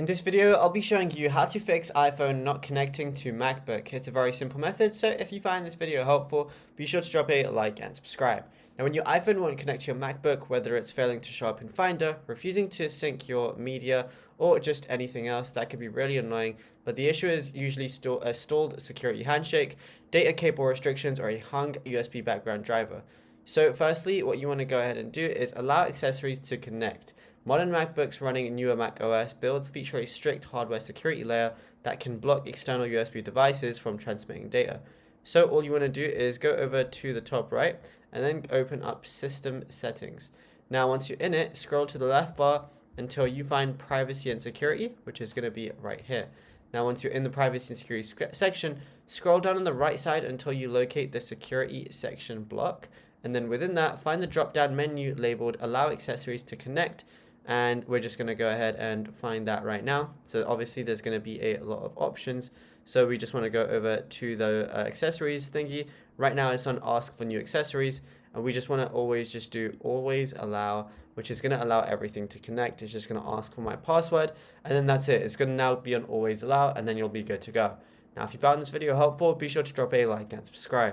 In this video, I'll be showing you how to fix iPhone not connecting to MacBook. It's a very simple method, so if you find this video helpful, be sure to drop a like and subscribe. Now, when your iPhone won't connect to your MacBook, whether it's failing to show up in Finder, refusing to sync your media, or just anything else, that can be really annoying, but the issue is usually a stalled security handshake, data cable restrictions, or a hung USB background driver. So firstly, what you want to go ahead and do is allow accessories to connect. Modern MacBooks running newer Mac OS builds feature a strict hardware security layer that can block external USB devices from transmitting data. So all you want to do is go over to the top right and then open up System Settings. Now once you're in it, scroll to the left bar until you find Privacy and Security, which is going to be right here. Now once you're in the Privacy and Security section, scroll down on the right side until you locate the Security section block. And then within that, find the drop-down menu labeled Allow Accessories to Connect, and we're just going to go ahead and find that right now. So obviously there's going to be a lot of options, so we just want to go over to the accessories thingy. Right now it's on Ask for New Accessories, and we just want to always just do Always Allow, which is going to allow everything to connect. It's just going to ask for my password, and then that's it. It's going to now be on Always Allow, and then you'll be good to go. Now if you found this video helpful, be sure to drop a like and subscribe.